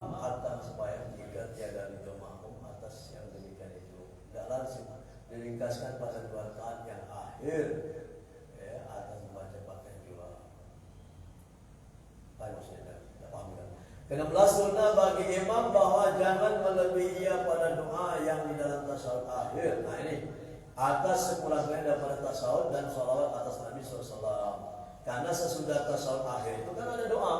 akan sembahyang jika tiada ridho makmum atas yang demikian itu. Tidak langsung diringkaskan pada 2 rakaat yang akhir ya, atas membaca Fatihah 2. Apa maksudnya? Tidak paham kan? Ke-16 sunnah bagi imam bahwa jangan melebihi ia pada doa yang di dalam tasawuf akhir. Nah ini atas sepulangnya daripada tasawuf dan sholawat atas Nabi SAW. Karena sesudah tasawuf akhir itu kan ada doa.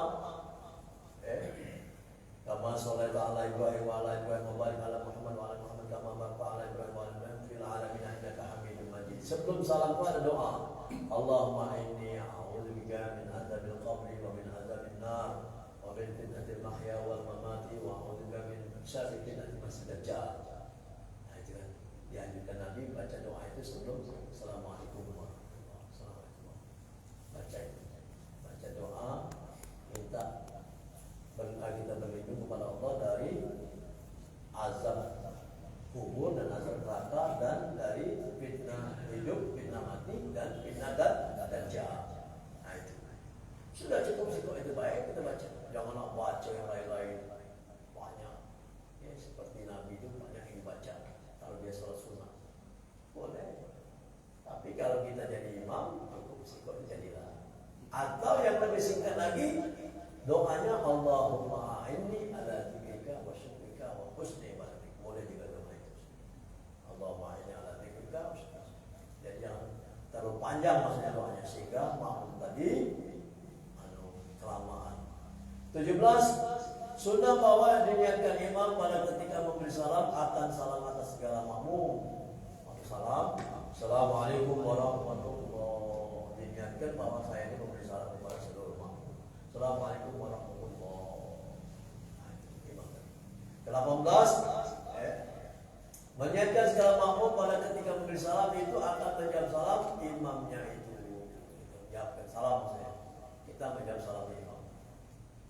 Kama sholaitu ala Ibrahim wa ala Ibrahim wa barik ala Muhammad wa ala Muhammad kama barakta ala Ibrahim wa ala Ibrahim fil alamin innaka Hamidum Majid. Sebelum salam itu ada doa. Allahumma inni a'udzubika min adzabil qabri wa min adzabin nar. Min fitnatil mahya wal mamati wa a'udzubika min syarri fitnatil masiihid dajjal. Nah itu kan dianjurkan Nabi baca doa itu sebelum Assalamualaikum warahmatullahi wabarakatuh. Baca doa minta kita berlindung kepada Allah dari azab kubur dan azab neraka dan dari fitnah hidup, fitnah mati dan fitnah dajjal. Nah itu sudah cukup sih kok itu baik kita baca. Janganlah baca yang lain-lain banyak. Ya, seperti Nabi itu banyak yang dibaca kalau dia sholat sunnah. Boleh. Tapi kalau kita jadi imam, cukup sih kok jadilah. Atau yang lebih singkat lagi, doanya Allahumma inni ala dzikrika wa syukrika wa husni ibadatik. Boleh juga doa itu. Allahumma inni ala dzikrika wa syukrika. Jadi jangan terlalu panjang maksudnya doanya sehingga makmum tadi kelamaan. 17 sunnah bahwa diniatkan imam pada ketika memberi salam akan salam atas segala makmum. Waktu salam, Assalamualaikum warahmatullahi wabarakatuh. Diniatkan bahwa saya ini memberi salam kepada seluruh makmum. Assalamualaikum warahmatullahi wabarakatuh. Ke-18 menyiapkan segala makmum pada ketika memberi salam itu akan menjawab salam imamnya itu. Menjawabkan salam maksudnya. Kita menjawab salam imam.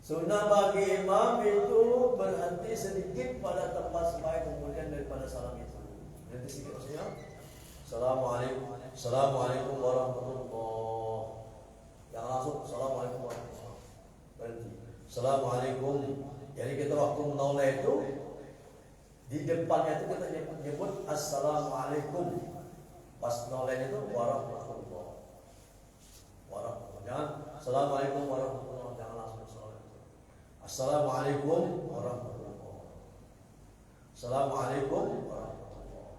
Sunnah bagi imam itu berhenti sedikit pada tempat sembahyang kemudian daripada salam itu. Berhenti sedikit maksudnya. Assalamualaikum warahmatullahi wabarakatuh. Yang langsung Assalamualaikum warahmatullahi wabarakatuh. Berhenti. Assalamualaikum. Jadi kita waktu menoleh itu di depannya itu kita nyebut Assalamualaikum. Pas menoleh itu warahmatullah. Jangan Assalamualaikum warahmatullah, jangan langsung Assalamualaikum. Assalamualaikum warahmatullah. Assalamualaikum warahmatullah.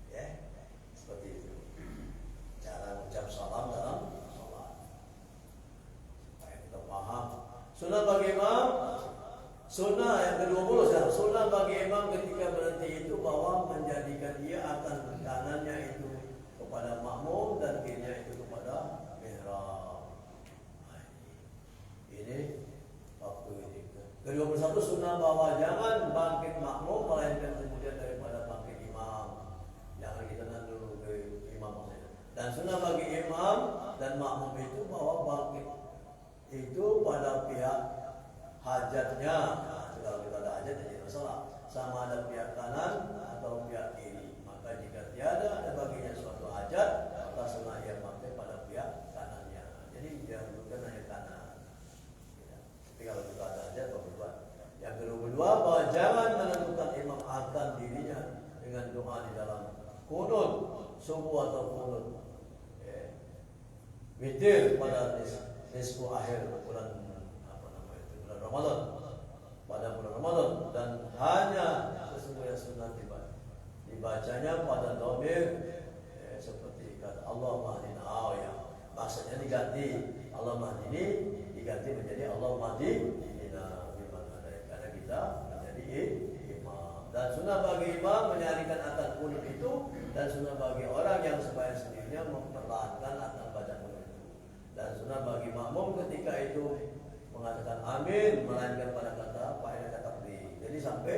Ya, seperti itu. Cara mengucap salam dalam salat. Supaya kita paham. Sunnah bagi imam. Sunnah yang ke-20 sekarang. Sunnah bagi imam ketika berhenti itu bahwa menjadikan dia akan kanannya itu kepada makmum dan kirinya itu kepada mihrab. Ini waktu ini. Ke-21 sunnah bahwa jangan bangkit makmum melainkan kemudian daripada bangkit imam. Jangan kita nanti dulu ke imam maksudnya. Dan sunnah bagi imam dan makmum itu bahwa bangkit itu pada pihak hajatnya. Kalau kita ada hajat jadi masalah. Sama ada pihak kanan atau pihak kiri. Maka jika tiada ada baginya suatu hajat, maka sunnah ia pakai pada pihak kanannya. Jadi dia bukan hanya kanan. Ya. Tapi kalau kita ada hajat, berbuat. Yang kedua bahwa jangan menentukan imam akan dirinya dengan doa di dalam kunut subuh atau kunut witir pada nisfu akhir bulan bulan Ramadan. Pada bulan Ramadan dan hanya sesungguhnya sunnah dibacanya pada dhamir seperti kata Allah mahdina ya. Maksudnya diganti Allah mahdini diganti menjadi Allah mahdina karena kita menjadi imam. Dan sunnah bagi imam menyarikan akan kunut itu dan sunnah bagi orang yang sembahyang sendirinya memperlahankan akan baca kunut itu. Dan sunnah bagi makmum ketika itu mengatakan amin melainkan pada kata faedah takbir. Jadi sampai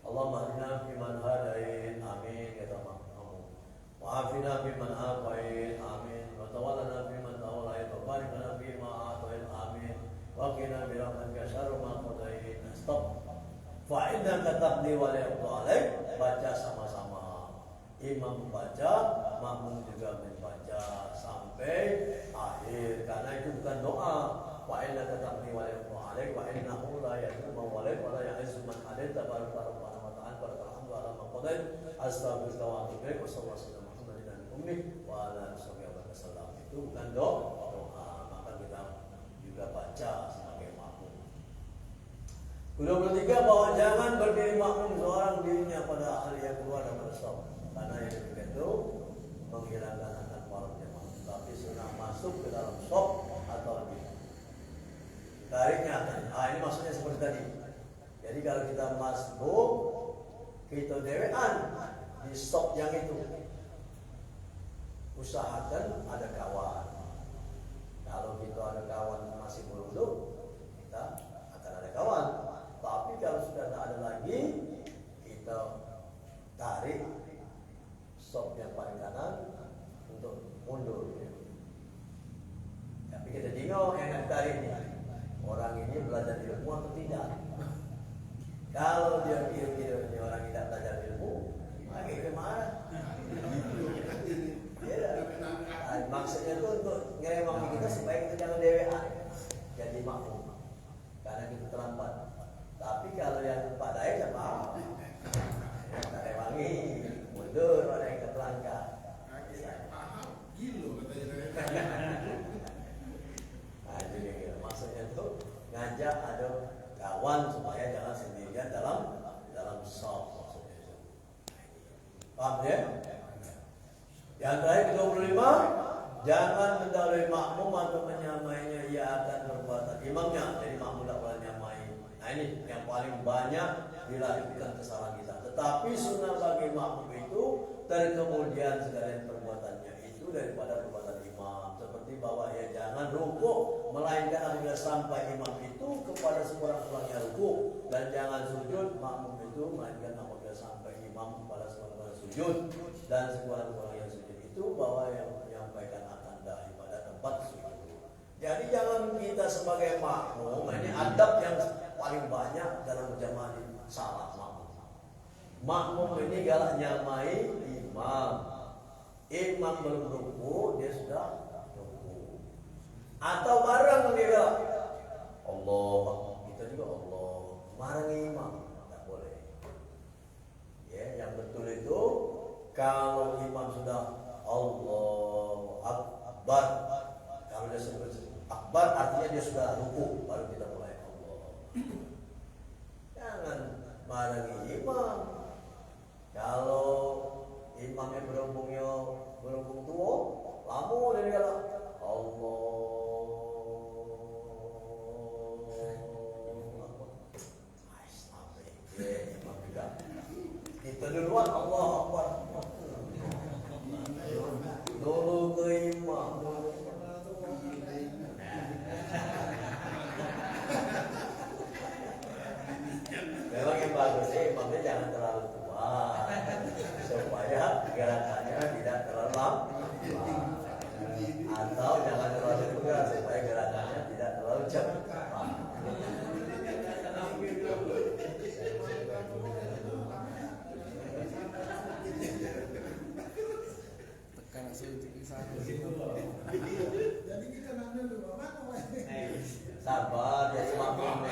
Allah mahdina fiman hadain amin kata makmum. Wa'afina fiman afain amin. Wa tawallana fiman tawallait wa barik lana fima a'tait amin. Wa qina bi rahmatika syarra ma qadait. Stop. Faedah takbir wa la yaqtu baca sama-sama. Imam membaca, makmum juga membaca sampai akhir karena itu bukan doa. Wa inna katabni wa yaqtu alaik wa innahu la yaqtu wa la ya'izzu man alaik tabaraka wa ta'ala alhamdu ala ma qadait astaghfiruka wa atubu ilaik wa sallallahu alaihi Muhammadin ummi wa ala alihi wasallam. Itu bukan doa, maka kita juga baca sebagai makmum. 23 bahwa jangan berdiri makmum seorang dirinya pada hari yang keluar dan bersama karena yang demikian itu menghilangkan akan para jemaah. Tapi sunnah masuk ke dalam shop atau lebih tariknya akan. Ini maksudnya seperti tadi. Jadi kalau kita masbuk, kita dewean di shop yang itu. Usahakan ada kawan. Kalau kita ada kawan masih beruduk, kita akan ada kawan. Tapi kalau sudah tidak ada lagi, kita tarik shop yang paling kanan untuk mundur. Tapi kita tengok yang tarik ini. Orang ini belajar ilmu atau tidak? Kalau dia kira-kira ini orang tidak belajar ilmu, lagi kemana? Ya, maksudnya itu untuk ngeremang kita supaya kita jangan dewean, jadi makmum, karena kita terlambat. Tapi kalau yang pada aja apa? Tak rewangi, mundur orang yang ketelangkah. Paham, gila katanya. Maksudnya itu ngajak ada kawan supaya jangan sendirian dalam shop maksudnya itu. Paham ya? Yang terakhir 25, jangan mendahului makmum atau menyamainya ia akan perbuatan imamnya. Jadi makmum tidak boleh nyamai. Nah ini yang paling banyak dilakukan kesalahan kita. Tetapi sunnah bagi makmum itu terkemudian sekalian perbuatannya itu daripada perbuatan imam. Seperti bahwa ia jangan rukuk melainkan apabila sampai imam itu kepada sekurang-kurangnya rukuk, dan jangan sujud makmum itu melainkan apabila sampai imam kepada sekurang-kurangnya sujud, dan sekurang-kurangnya sujud itu bahwa yang menyampaikan akan dari pada tempat sujud. Jadi jangan kita sebagai makmum, ini adab yang paling banyak dalam jamaah salah makmum. Makmum ini galak nyamai imam. Imam belum ruku, dia sudah ruku. Atau barang dia baru kita mulai Allah. Jangan barengi imam. Kalau imamnya berhubung tua, lamu dari kalau Allah. Imam juga. Kita duluan Allah Akbar. Dulu ke imam. Memang yang bagus sih imamnya jangan terlalu tua supaya gerakannya tidak terlalu lambat, atau jangan terlalu muda supaya gerakannya tidak terlalu cepat. Tekan suntik di sana. Jadi kita nanya dulu mana Sabar ya semakin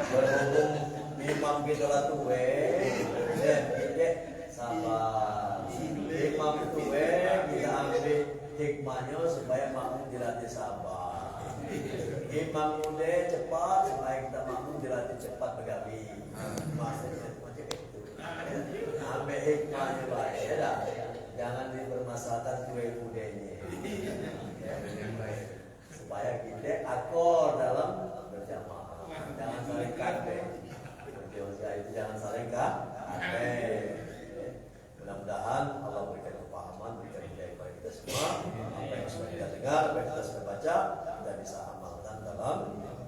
berhubung imam kita lah tuwe dan kita sabar. Imam tuwe kita ambil hikmahnya supaya makmum dilatih sabar. Imam muda cepat supaya kita makmum dilatih cepat bergabi. Maksudnya macam itu. Ambil hikmahnya baik ya dah. Jangan dipermasalahkan tuwe mudanya. Supaya kita akor dalam berjamaah, jangan saling kabeh. Itu jangan saling kabeh. Mudah-mudahan Allah berikan kepahaman, berikan hidayah kepada kita semua. Apa yang sudah kita dengar, apa yang kita sudah baca, kita bisa amalkan dalam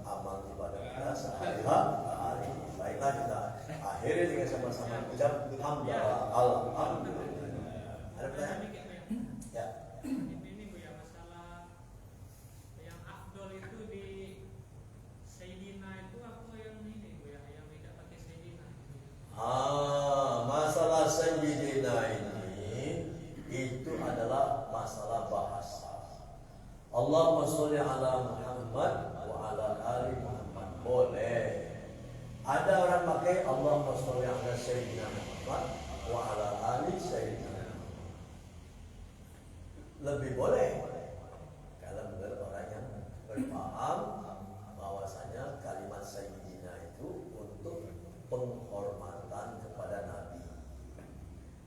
amal ibadah kita sehari-hari. Baiklah kita akhiri dengan sama-sama ucap hamdalah alhamdulillah. Ada pertanyaan? Ya. Masalah Sayyidina ini itu adalah masalah bahasa. Allahumma sholli ala Muhammad wa ala ali Muhammad. Boleh. Ada orang pakai Allahumma sholli ala Sayyidina Muhammad wa ala ali Sayyidina Muhammad. Lebih boleh kalau menurut orang yang berpaham bahwasanya kalimat Sayyidina itu untuk penghormatan kepada Nabi.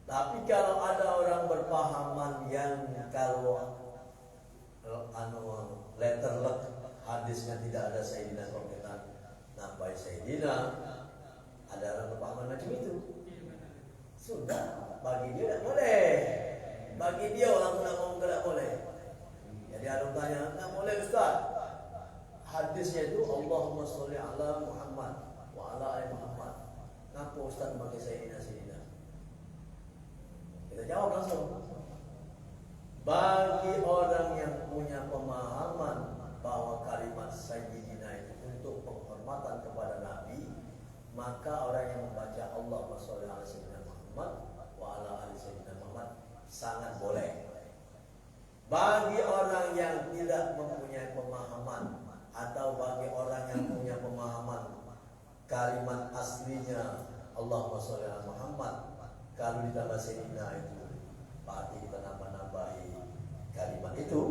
Tapi kalau ada orang berpahaman yang kalau letter hadisnya tidak ada Sayyidina kalau kita nampai Sayyidina, ada orang berpahaman macam itu. Sudah, bagi dia tidak boleh. Bagi dia orang tidak ngomong tidak boleh. Jadi ada orang tanya, tidak boleh Ustaz. Hadisnya itu Allahumma sholli ala Muhammad wa ala ali Muhammad. Kenapa Ustaz pakai Sayyidina? Kita jawab langsung. Bagi orang yang punya pemahaman bahwa kalimat Sayyidina itu untuk penghormatan kepada Nabi, maka orang yang membaca Allahumma sholli ala Sayyidina Muhammad wa ala ali Sayyidina Muhammad sangat boleh. Bagi orang yang tidak mempunyai pemahaman atau bagi orang yang punya pemahaman kalimat aslinya Allahumma sholli ala Muhammad, kalau ditambah Sayyidina itu berarti kita nambah-nambahi kalimat itu,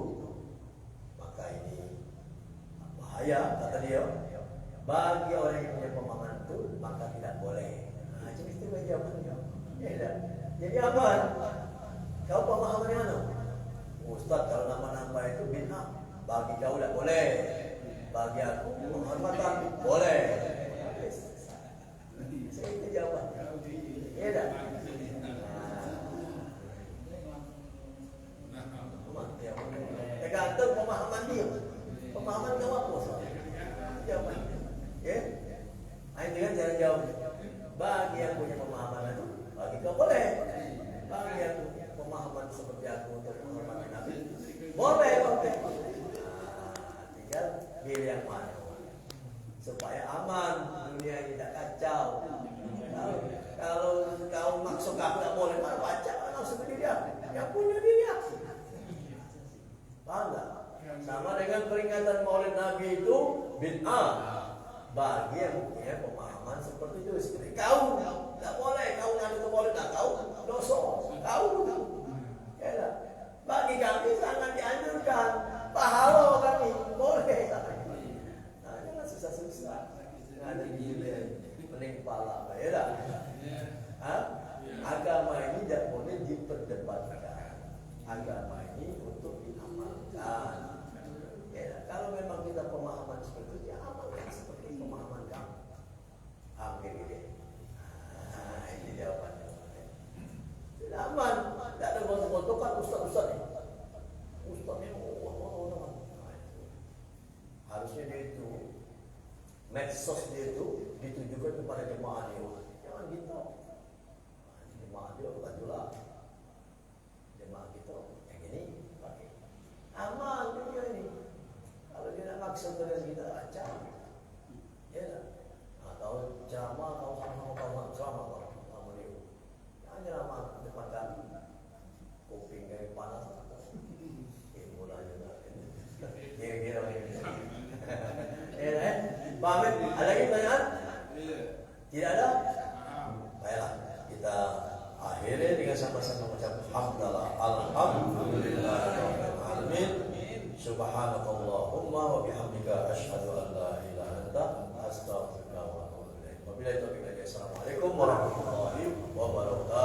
maka ini bahaya kata dia. Bagi orang yang punya pemahaman itu maka tidak boleh. Nah, jadi itu jawabannya. Ya, jadi apa? Kau pemahamannya mana? Ustaz, kalau nama-nama itu bid'ah, bagi kau tidak boleh. Bagi aku penghormatan boleh. Itu jawabannya. Ya dah. Tergantung pemahaman dia. Pemahaman kau apa? Jawabannya. Ya. Ini kan cara jawab. Bagi yang punya pemahaman itu, bagi kau boleh. Bagi yang punya pemahaman seperti aku untuk menghormati Nabi, boleh. Tinggal pilih yang mana supaya aman, dunia tidak kacau. Kalau kau maksud aku tidak boleh, mana baca langsung ke dia yang punya dia. Paham tak? Sama dengan peringatan Maulid Nabi itu bid'ah bagi yang punya pemahaman seperti itu. Seperti kau tidak boleh, kau ngadu ke Maulid, kau dosa, kau. Ya, bagi kami sangat dianjurkan, pahala kami boleh. Nah, Ada gila, pening kepala, ya dah. Agama ini tidak boleh diperdebatkan. Agama ini untuk diamalkan. Ya, kalau memang kita pemahaman seperti itu, ya amalkan seperti pemahaman kamu. Amin gitu. Ini jawabannya. Tidak aman, tidak ada gontok-gontokan ustaz-ustaz ini. Ustaz yang harusnya dia itu medsos dia itu ditujukan kepada jemaah dia. Jangan gitu. Jemaah dia bukan juga. Jemaah kita yang ini pakai aman dunia ini. Kalau dia nak maksud dengan kita acam, ya tak? Tahu ceramah, tahu sama ceramah sama dia. Jangan ceramah depan kami. Kuping kayak panas. Mulanya nak. Kira-kira macam Paham? Ada lagi pertanyaan? Tidak ada? Baiklah, kita akhiri dengan sama-sama mengucap hamdalah, alhamdulillah, alamin. Subhanakallahumma wa bihamdika asyhadu an la ilaha illa anta astaghfiruka wa atubu ilaik. Wabillahi taufiq. Assalamualaikum warahmatullahi wabarakatuh.